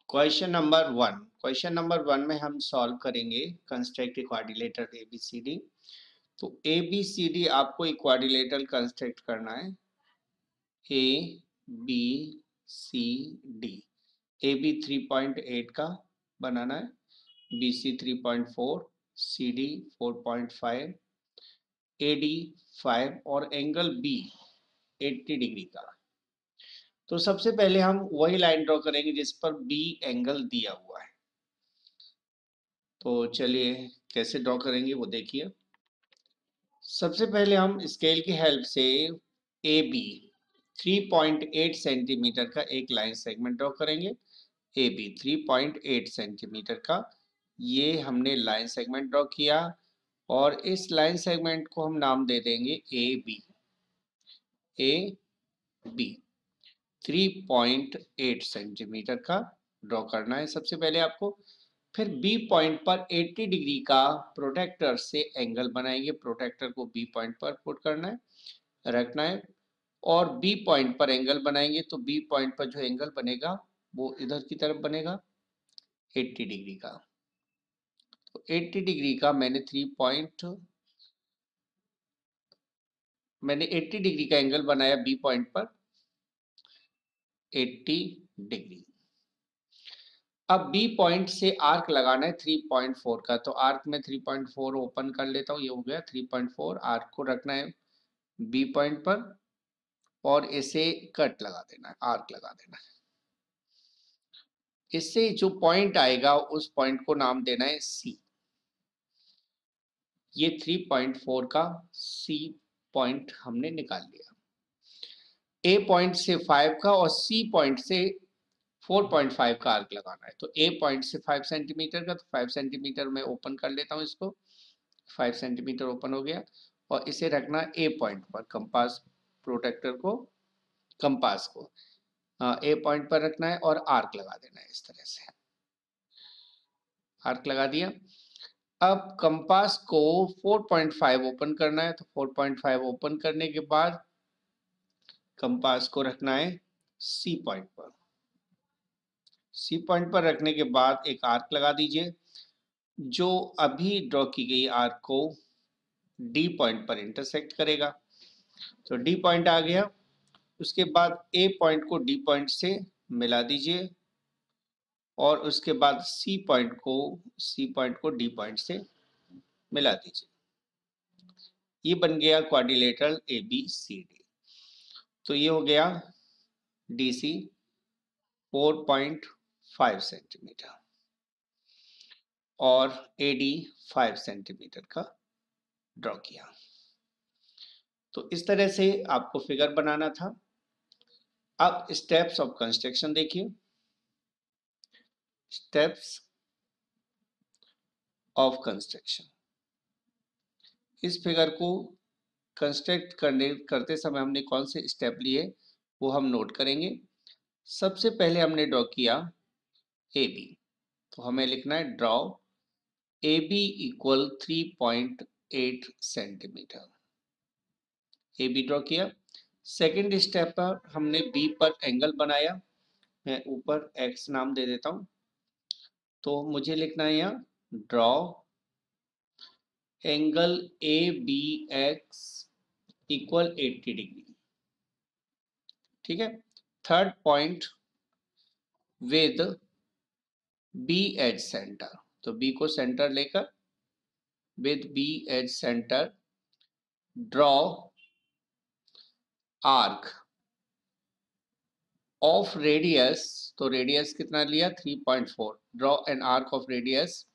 Question number 1 में हम solve करेंगे कंस्ट्रक्ट क्वाड्रिलेटरल ABCD। तो ABCD आपको क्वाड्रिलेटरल कंस्ट्रक्ट करना है। ABCD AB 3.8 का बनाना है, BC 3.4, CD 4.5, AD 5 और एंगल B 80 डिग्री का। तो सबसे पहले हम वही लाइन ड्रॉ करेंगे जिस पर B एंगल दिया हुआ है। तो चलिए कैसे ड्रॉ करेंगे वो देखिए। सबसे पहले हम स्केल की हेल्प से AB 3.8 सेंटीमीटर का एक लाइन सेगमेंट ड्रॉ करेंगे। AB 3.8 सेंटीमीटर का ये हमने लाइन सेगमेंट ड्रॉ किया और इस लाइन सेगमेंट को हम नाम दे देंगे AB। AB 3.8 सेंटीमीटर का ड्रॉ करना है सबसे पहले आपको। फिर बी पॉइंट पर 80 डिग्री का प्रोटेक्टर से एंगल बनाएंगे। प्रोटेक्टर को बी पॉइंट पर पुट करना है, रखना है और बी पॉइंट पर एंगल बनाएंगे। तो बी पॉइंट पर जो एंगल बनेगा वो इधर की तरफ बनेगा 80 डिग्री का। तो 80 डिग्री का मैंने 80 डिग्री का एंगल बनाया बी पॉइंट पर 80 डिग्री। अब बी पॉइंट से आर्क लगाना है 3.4 का। तो आर्क में 3.4 ओपन कर लेता हूँ, ये हो गया 3.4। आर्क को रखना है बी पॉइंट पर और इसे कट लगा देना है, आर्क लगा देना है। इससे जो पॉइंट आएगा उस पॉइंट को नाम देना है सी। ये 3.4 का सी पॉइंट हमने निकाल लिया। ए पॉइंट से 5 का और सी पॉइंट से 4.5 का आर्क लगाना है। तो ए पॉइंट से 5 सेंटीमीटर का, तो 5 सेंटीमीटर में ओपन कर लेता हूँ इसको। 5 सेंटीमीटर ओपन हो गया और इसे रखना ए पॉइंट पर, कंपास प्रोटेक्टर को, कंपास को ए पॉइंट पर रखना है और आर्क लगा देना है। इस तरह से आर्क लगा दिया। अब कंपास को 4.5 ओपन करना है। तो 4.5 ओपन करने के बाद कंपास को रखना है सी पॉइंट पर। सी पॉइंट पर रखने के बाद एक आर्क लगा दीजिए। जो अभी ड्रॉ की गई आर्क को डी पॉइंट पर इंटरसेक्ट करेगा। तो डी पॉइंट आ गया। उसके बाद ए पॉइंट को डी पॉइंट से मिला दीजिए और उसके बाद सी पॉइंट को डी पॉइंट से मिला दीजिए। ये बन गया क्वाड्रिलेटरल ABCD। तो ये हो गया DC 4.5 सेंटीमीटर और AD 5 सेंटीमीटर का ड्रॉ किया। तो इस तरह से आपको फिगर बनाना था। अब स्टेप्स ऑफ कंस्ट्रक्शन देखिए। स्टेप्स ऑफ कंस्ट्रक्शन, इस फिगर को कंस्ट्रक्ट करते समय हमने कौन से स्टेप लिए वो हम नोट करेंगे। सबसे पहले हमने ड्रॉ किया AB। तो हमें लिखना है draw AB equal 3.8 centimetre. AB draw किया। सेकेंड स्टेप पर हमने B पर एंगल बनाया। मैं ऊपर X नाम दे देता हूं। तो मुझे लिखना है यहाँ draw angle ABX equal 80 degree. ठीक है। Third point with B as centre. तो B को सेंटर लेकर with B as centre draw arc of radius. तो रेडियस कितना लिया 3.4। Draw an arc of radius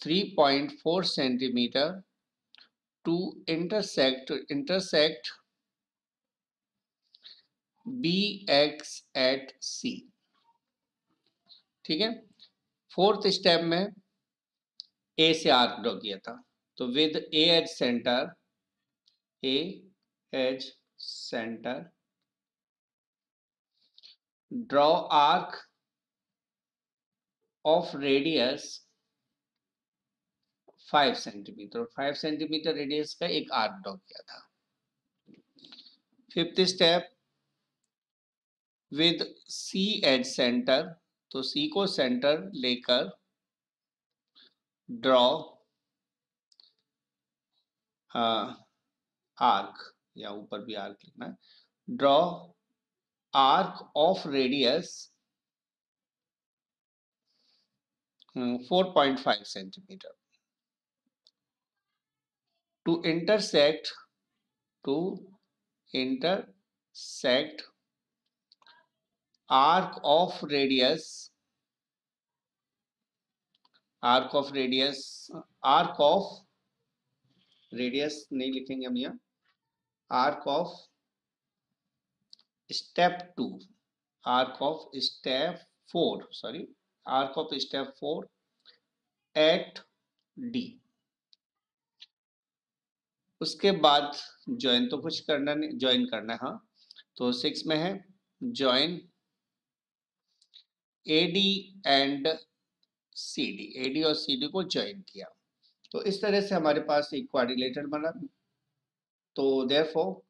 3.4 centimetre to intersect BX at C। ठीक है। फोर्थ स्टेप में A से आर्क ड्रॉ किया था। तो with A as centre draw arc of radius 5 centimetre. 5 centimetre radius का एक आर्क ड्रॉ किया था। Fifth step with C as centre तो सी को सेंटर लेकर ड्रॉ आर्क, या ऊपर भी आर्क लिखना है, draw arc of radius 4.5 centimetre to intersect arc of radius नहीं लिखेंगे हम यहाँ, arc of step 2 arc of step 4 at D। उसके बाद ज्वाइन तो कुछ करना नहीं, ज्वाइन करना है, हाँ, तो 6 में है join AD and CD, AD और CD को ज्वाइन किया, तो इस तरह से हमारे पास एक क्वाड्रिलेटरल बना। तो therefore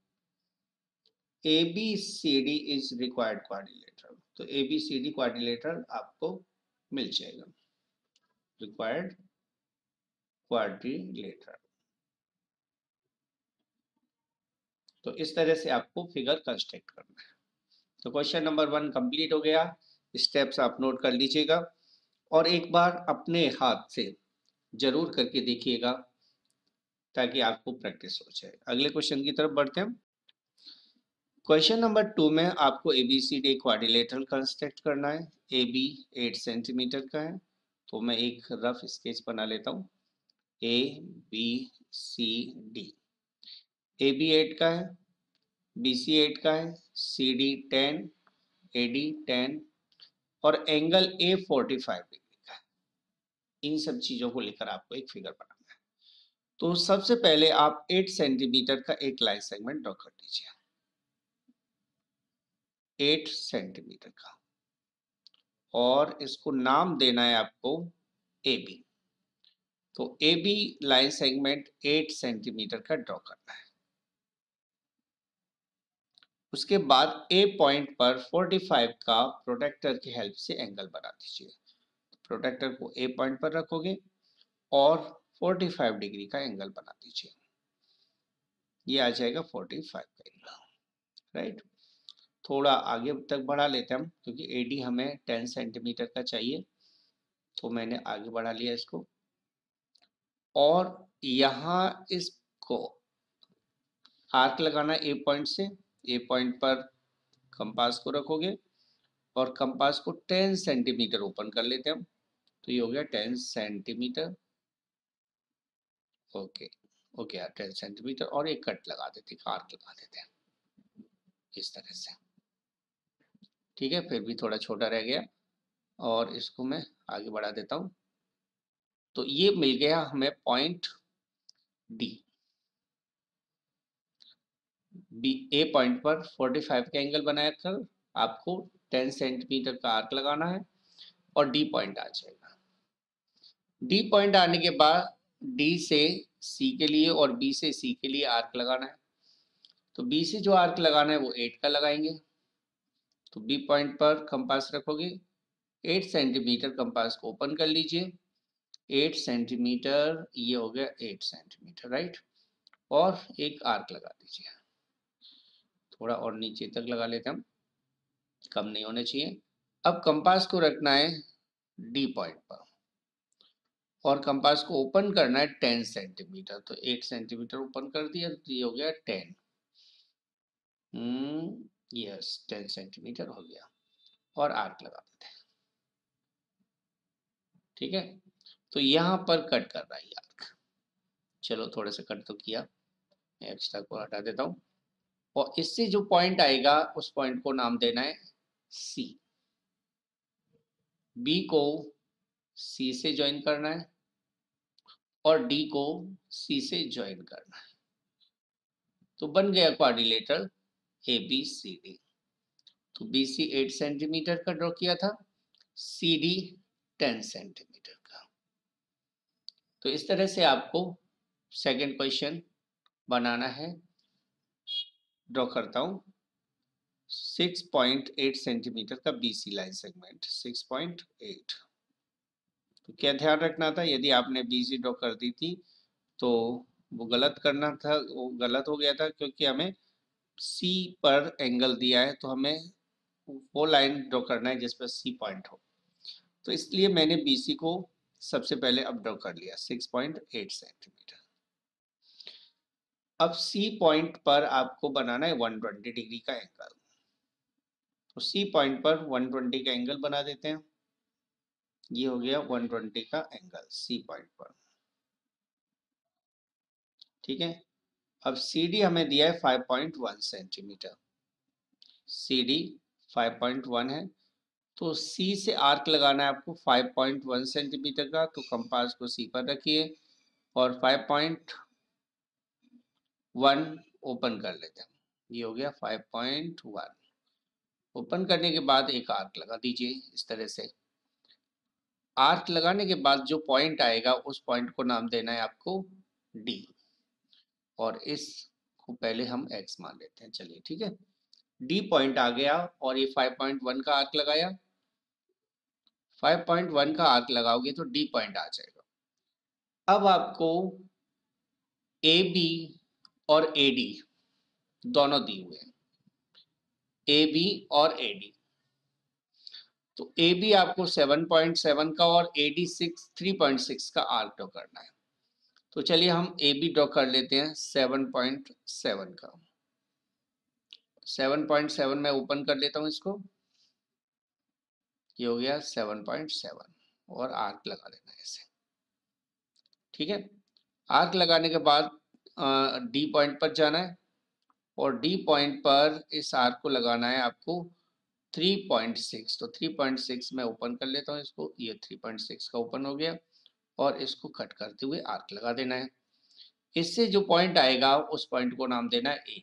ABCD is required quadrilateral, तो ABCD क्वाड्रिलेटरल आपको मिल जाएगा, रिक्वायर्ड क्वाड्रिलेटरल। तो इस तरह से आपको फिगर कंस्ट्रक्ट करना है। तो क्वेश्चन नंबर 1 कंप्लीट हो गया, स्टेप्स आप नोट कर लीजिएगा और एक बार अपने हाथ से जरूर करके देखिएगा ताकि आपको प्रैक्टिस हो जाए। अगले क्वेश्चन की तरफ बढ़ते हैं। क्वेश्चन नंबर 2 में आपको ABCD क्वाड्रिलेटरल कंस्ट्रक्ट करना है। AB 8 सेंटीमीटर का है, तो मैं एक रफ स्केच बना लेता हूँ। ABCD, AB 8 का है, BC 8 का है, CD 10, AD 10 और एंगल A 45 डिग्री का है। इन सब चीजों को लेकर आपको एक फिगर बनाना है। तो सबसे पहले आप 8 सेंटीमीटर का एक लाइन सेगमेंट ड्रॉ कर दीजिए, 8 सेंटीमीटर का, और इसको नाम देना है आपको AB। तो AB लाइन सेगमेंट 8 सेंटीमीटर का ड्रॉ करना है। उसके बाद A पॉइंट पर 45 का प्रोटेक्टर की हेल्प से एंगल बना दीजिए। प्रोटेक्टर को A पॉइंट पर रखोगे और 45 डिग्री का एंगल बना दीजिए, ये आ जाएगा 45 का एंगल, राइट। थोड़ा आगे तक बढ़ा लेते हैं हम, क्योंकि AD हमें 10 सेंटीमीटर का चाहिए, तो मैंने आगे बढ़ा लिया इसको। और यहाँ इसको आर्क लगाना है A पॉइंट से, A पॉइंट पर कंपास को रखोगे और कंपास को 10 सेंटीमीटर ओपन कर लेते हैं हम, तो ये हो गया 10 सेंटीमीटर। ओके ओके यार, 10 सेंटीमीटर और एक कट लगा देते हैं, आर्क लगा देते हैं इस तरह से, ठीक है। फिर भी थोड़ा छोटा रह गया और इसको मैं आगे बढ़ा देता हूँ। तो ये मिल गया हमें पॉइंट डी। A पॉइंट पर 45 का एंगल बनाया कर आपको 10 सेंटीमीटर का आर्क लगाना है और D पॉइंट आ जाएगा। D पॉइंट आने के बाद D से C के लिए और B से C के लिए आर्क लगाना है। तो B से जो आर्क लगाना है वो 8 का लगाएंगे। तो B पॉइंट पर कंपास रखोगे, 8 सेंटीमीटर कंपास को ओपन कर लीजिए, 8 सेंटीमीटर, ये हो गया 8 सेंटीमीटर, राइट। और एक आर्क लगा दीजिए, थोड़ा और नीचे तक लगा लेते हैं हम, कम नहीं होने चाहिए। अब कंपास को रखना है D पॉइंट पर और कंपास को ओपन करना है 10 सेंटीमीटर। तो 8 सेंटीमीटर ओपन कर दिया, तो ये हो गया 10। यस, 10 सेंटीमीटर हो गया और आर्क लगा देते हैं, ठीक है। तो यहाँ पर कट कर रहा है आर्क, चलो थोड़ा सा कट तो किया, एक्स्ट्रा को हटा देता हूँ। और इससे जो पॉइंट आएगा उस पॉइंट को नाम देना है C। B को C से ज्वाइन करना है और D को C से ज्वाइन करना है, तो बन गया क्वाड्रिलेटरल ABCD। तो BC 8 सेंटीमीटर का ड्रॉ किया था, CD 10 सेंटीमीटर का। तो इस तरह से आपको सेकंड क्वेश्चन बनाना है। ड्रॉ करता हूं, 6.8 सेंटीमीटर का बीसी लाइन सेगमेंट 6.8। तो क्या ध्यान रखना था, यदि आपने बीसी ड्रॉ कर दी थी तो वो गलत करना था, वो गलत हो गया था, क्योंकि हमें सी पर एंगल दिया है तो हमें वो लाइन ड्रॉ करना है जिस पर सी पॉइंट हो। तो इसलिए मैंने बीसी को सबसे पहले अब ड्रॉ कर लिया 6.8 सेंटीमीटर। अब सी पॉइंट पर आपको बनाना है 120 डिग्री का एंगल। तो सी पॉइंट पर 120 का एंगल बना देते हैं। ये हो गया 120 का एंगल सी पॉइंट पर। ठीक है, अब सी डी हमें दिया है 5.1 सेंटीमीटर। सी डी 5.1 है, तो सी से आर्क लगाना है आपको 5.1 सेंटीमीटर का। तो कंपास को सी पर रखिए और 5.1 ओपन कर लेते हैं। ये हो गया 5.1। ओपन करने के बाद एक आर्क लगा दीजिए इस तरह से। आर्क लगाने के बाद जो पॉइंट आएगा उस पॉइंट को नाम देना है आपको डी, और इस को पहले हम एक्स मान लेते हैं। चलिए ठीक है, डी पॉइंट आ गया और ये 5.1 का आर्क लगाया। 5.1 का आर्क लगाओगे तो डी पॉइंट आ जाएगा। अब आपको ए बी और ए डी दोनों दिए हुए हैं, ए बी और ए डी। तो ए बी आपको 7.7 का और ए डी 3.6 का आर्क ड्रॉ करना है। तो चलिए हम ए बी ड्रॉ कर लेते हैं 7.7 का। 7.7 में ओपन कर लेता हूँ इसको। ये हो गया 7.7 और आर्क लगा देना है ऐसे। ठीक है, आर्क लगाने के बाद डी पॉइंट पर जाना है और डी पॉइंट पर इस आर्क को लगाना है आपको 3.6। तो 3.6 में ओपन कर लेता हूँ इसको। ये 3.6 का ओपन हो गया और इसको कट करते हुए आर्क लगा देना है। इससे जो पॉइंट आएगा उस पॉइंट को नाम देना है ए।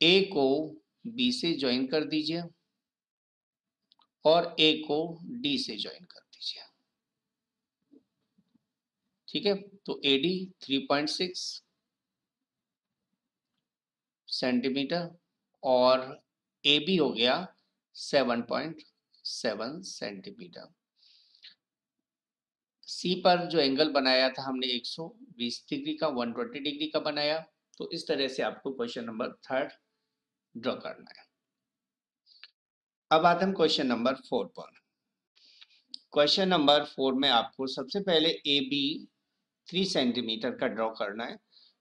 ए को बी से ज्वाइन कर दीजिए और ए को डी से ज्वाइन कर दीजिए। ठीक है, तो ए डी 3.6 सेंटीमीटर और ए बी हो गया 7.7 सेंटीमीटर। सी पर जो एंगल बनाया था हमने 120 डिग्री का, 120 डिग्री का बनाया। तो इस तरह से आपको क्वेश्चन नंबर 3 ड्रॉ करना है। अब आते हैं क्वेश्चन नंबर 4 पर। क्वेश्चन नंबर 4 में आपको सबसे पहले ए बी 3 सेंटीमीटर का ड्रॉ करना है,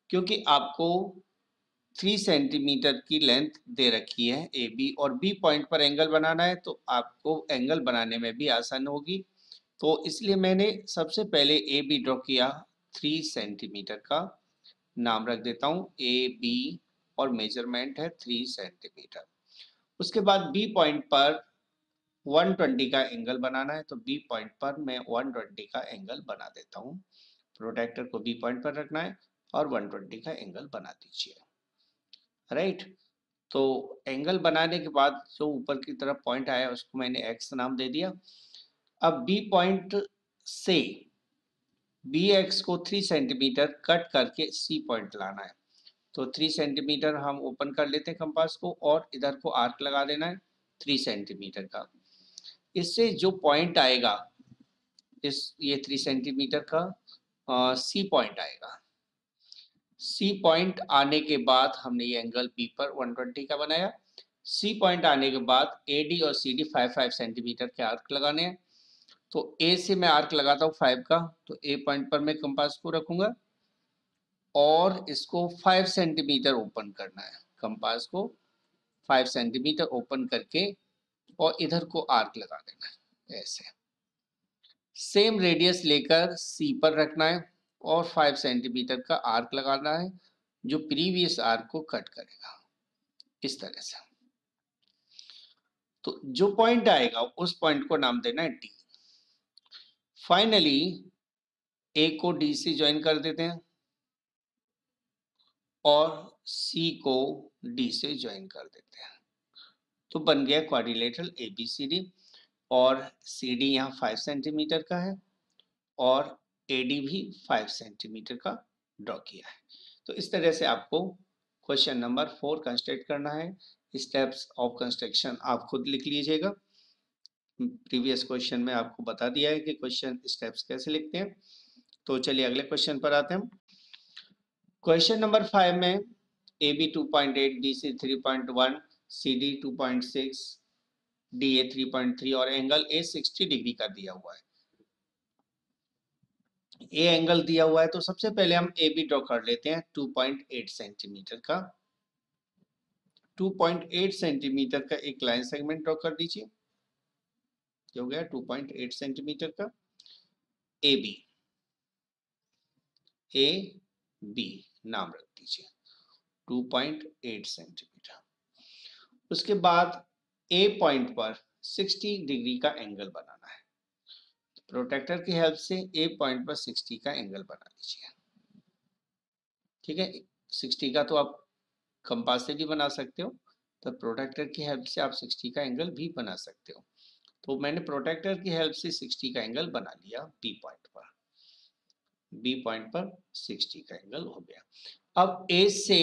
क्योंकि आपको 3 सेंटीमीटर की लेंथ दे रखी है ए बी और बी पॉइंट पर एंगल बनाना है, तो आपको एंगल बनाने में भी आसान होगी। तो इसलिए मैंने सबसे पहले ए बी ड्रॉ किया 3 सेंटीमीटर का, नाम रख देता हूँ ए बी और मेजरमेंट है 3 सेंटीमीटर। उसके बाद बी पॉइंट पर 120 का एंगल बनाना है, तो बी पॉइंट पर मैं 120 का एंगल बना देता हूँ। प्रोटेक्टर को बी पॉइंट पर रखना है और 120 का एंगल बना दीजिए। राइट, तो एंगल बनाने के बाद जो ऊपर की तरफ पॉइंट आया उसको मैंने एक्स नाम दे दिया। अब बी पॉइंट से बी एक्स को 3 सेंटीमीटर कट करके सी पॉइंट लाना है। तो 3 सेंटीमीटर हम ओपन कर लेते हैं कंपास को और इधर को आर्क लगा देना है 3 सेंटीमीटर का। इससे जो पॉइंट आएगा ये 3 सेंटीमीटर का सी पॉइंट आएगा। सी पॉइंट आने के बाद हमने ये एंगल बी पर 120 का बनाया। सी पॉइंट आने के बाद ए डी और सी डी 5-5 सेंटीमीटर के आर्क लगाने हैं। तो ए से मैं आर्क लगाता हूँ 5 का, तो ए पॉइंट पर मैं कंपास को रखूंगा और इसको 5 सेंटीमीटर ओपन करना है। कंपास को 5 सेंटीमीटर ओपन करके और इधर को आर्क लगा देना है ऐसे। सेम रेडियस लेकर सी पर रखना है और 5 सेंटीमीटर का आर्क लगाना है जो प्रीवियस आर्क को कट करेगा इस तरह से। तो जो पॉइंट आएगा उस पॉइंट को नाम देना है डी। फाइनली ए को डी से ज्वाइन कर देते हैं और सी को डी से ज्वाइन कर देते हैं। तो बन गया क्वाड्रिलेटरल ABCD और CD यहाँ 5 सेंटीमीटर का है और AD भी 5 सेंटीमीटर का ड्रॉ किया है। तो इस तरह से आपको क्वेश्चन नंबर 4 कंस्ट्रक्ट करना है। स्टेप्स ऑफ कंस्ट्रक्शन आप खुद लिख लीजिएगा। प्रीवियस क्वेश्चन में आपको बता दिया है कि क्वेश्चन स्टेप्स कैसे लिखते हैं। तो चलिए अगले क्वेश्चन पर आते हैं। क्वेश्चन नंबर 5 में A B 2.8, B C 3.1, C D 2.6, D A 3.3 और एंगल ए 60 डिग्री का दिया हुआ है। ए एंगल दिया हुआ है तो सबसे पहले हम ए बी ड्रॉ कर लेते हैं 2.8 सेंटीमीटर का। 2.8 सेंटीमीटर का एक लाइन सेगमेंट ड्रॉ कर दीजिए। हो गया 2.8 सेंटीमीटर का ए बी नाम रख दीजिए 2.8 सेंटीमीटर। उसके बाद ए पॉइंट पर 60 डिग्री का एंगल बनाना है। प्रोटेक्टर की हेल्प से ए पॉइंट पर 60 का एंगल बना लीजिए। ठीक है, 60 का तो आप कंपास से भी बना सकते हो, तो प्रोटेक्टर की हेल्प से आप 60 का एंगल भी बना सकते हो। तो मैंने प्रोटेक्टर की हेल्प से 60 का एंगल बना लिया बी पॉइंट पर। बी पॉइंट पर 60 का एंगल हो गया। अब ए से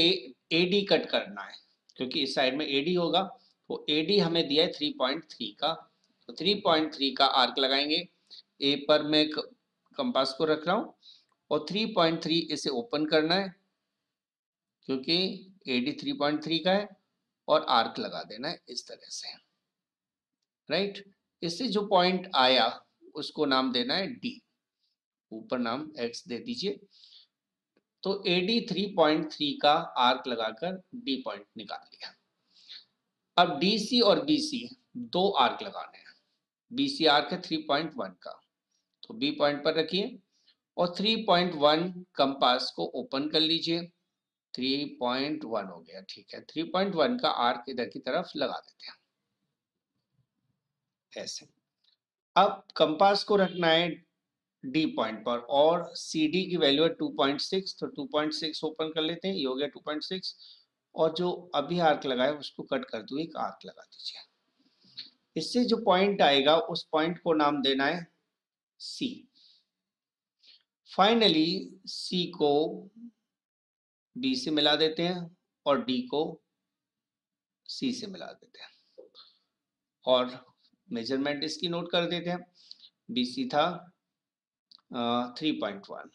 एडी कट करना है, क्योंकि इस साइड में एडी होगा। तो एडी हमें दिया है 3.3 का, तो 3.3 का आर्क लगाएंगे। ए पर मैं कंपास को रख रहा हूँ और 3.3 इसे ओपन करना है, क्योंकि एडी 3.3 का है, और आर्क लगा देना है इस तरह से। राइट, इससे जो पॉइंट आया उसको नाम देना है डी, ऊपर नाम एक्स दे दीजिए। तो AD 3.3 का आर्क लगाकर D पॉइंट निकाल लिया। अब DC और BC दो आर्क लगाने हैं। BC आर्क है 3.1 का, तो B पॉइंट पर रखिए और 3.1 कंपास को ओपन कर लीजिए। 3.1 हो गया, ठीक है। 3.1 का आर्क इधर की तरफ लगा देते हैं ऐसे। अब कंपास को रखना है डी पॉइंट पर और सी डी की वैल्यू है 2.6, तो 2.6 ओपन कर लेते हैं। ये हो गया 2.6, और जो अभी आर्क लगाए उसको कट करते हुए एक आर्क लगा दीजिए। इससे जो पॉइंट आएगा उस पॉइंट को नाम देना है सी। फाइनली सी को बी से मिला देते हैं और डी को सी से मिला देते हैं, और मेजरमेंट इसकी नोट कर देते हैं। BC था 3.1,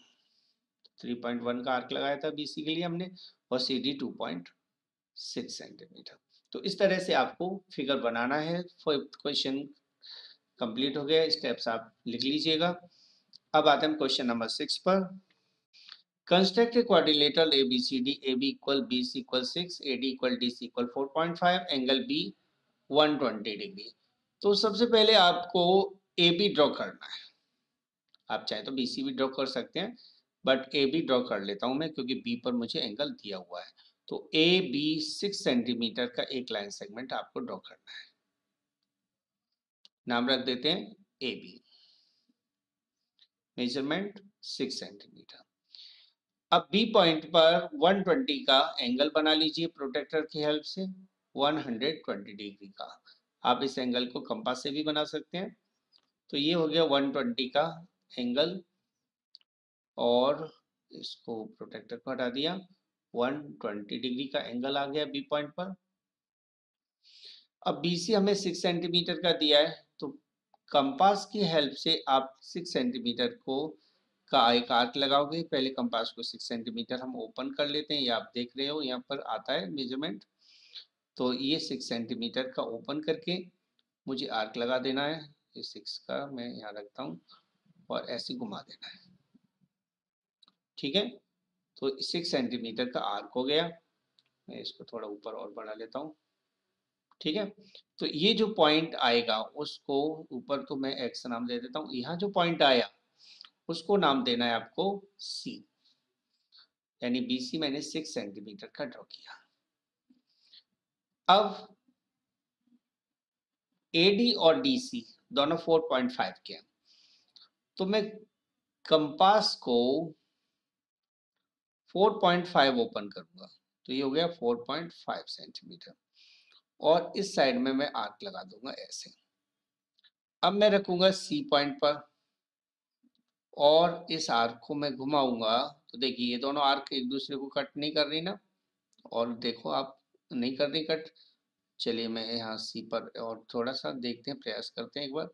3.1 का आर्क लगाया था BC के लिए हमने, और CD 2.6 सेंटीमीटर। तो इस तरह से आपको फिगर बनाना है। क्वेश्चन कंप्लीट हो गया, स्टेप्स आप लिख लीजिएगा। अब आते हैं क्वेश्चन नंबर 6 पर। Construct a quadrilateral ABCD, AB equal BC equal 6, AD equal DC equal 4.5, angle B 120 degree. तो सबसे पहले आपको AB ड्रॉ करना है। आप चाहे तो BC भी ड्रॉ कर सकते हैं, बट AB ड्रॉ कर लेता हूं मैं, क्योंकि B पर मुझे एंगल दिया हुआ है। तो AB 6 सेंटीमीटर का एक लाइन सेगमेंट आपको ड्रॉ करना है। नाम रख देते हैं AB, मेजरमेंट 6 सेंटीमीटर। अब B पॉइंट पर 120 का एंगल बना लीजिए प्रोटेक्टर की हेल्प से, 120 डिग्री का। आप इस एंगल को कंपास से भी बना सकते हैं। तो ये हो गया 120 का एंगल, और इसको प्रोटेक्टर को हटा दिया। 120 डिग्री का एंगल आ गया B पॉइंट पर। अब BC हमें 6 सेंटीमीटर का दिया है, तो कंपास की हेल्प से आप 6 सेंटीमीटर को का एक आर्क लगाओगे। पहले कंपास को 6 सेंटीमीटर हम ओपन कर लेते हैं। ये आप देख रहे हो यहाँ पर आता है मेजरमेंट। तो ये 6 सेंटीमीटर का ओपन करके मुझे आर्क लगा देना है। ये 6 का मैं यहाँ रखता हूँ और ऐसे घुमा देना है। ठीक है, तो 6 सेंटीमीटर का आर्क हो गया। मैं इसको थोड़ा ऊपर और बढ़ा लेता हूँ। ठीक है, तो ये जो पॉइंट आएगा उसको ऊपर तो मैं एक्स नाम दे देता हूँ। यहाँ जो पॉइंट आया उसको नाम देना है आपको सी, यानी BC मैंने 6 सेंटीमीटर का ड्रॉ किया। अब AD और DC दोनों 4.5 के हैं, तो मैं कंपास को 4.5 ओपन करूंगा। तो ये हो गया 4.5 सेंटीमीटर, और इस साइड में मैं आर्क लगा दूंगा ऐसे। अब मैं रखूंगा C पॉइंट पर और इस आर्क को मैं घुमाऊंगा। तो देखिए ये दोनों आर्क एक दूसरे को कट नहीं कर रही ना, और देखो आप नहीं कर रही कट। चलिए मैं यहाँ सी पर और थोड़ा सा देखते हैं, प्रयास करते हैं एक बार।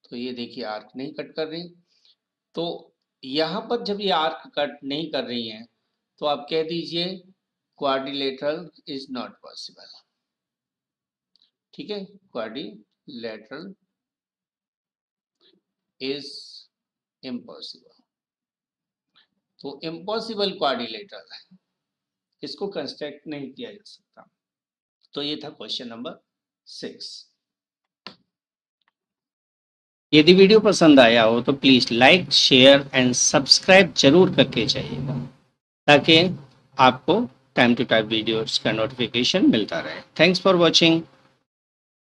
तो ये देखिए आर्क नहीं कट कर रही। तो यहाँ पर जब ये आर्क कट नहीं कर रही हैं तो आप कह दीजिए क्वाड्रिलेटरल इज नॉट पॉसिबल। ठीक है, क्वाड्रिलेटरल इज इम्पॉसिबल। तो इम्पॉसिबल क्वाड्रिलेटरल है, इसको कंस्ट्रक्ट नहीं किया जा सकता। तो ये था क्वेश्चन नंबर 6। यदि वीडियो पसंद आया हो तो please like, share and subscribe जरूर करके जाइएगा, ताकि आपको टाइम टू टाइम वीडियोस का नोटिफिकेशन मिलता रहे। Thanks for watching.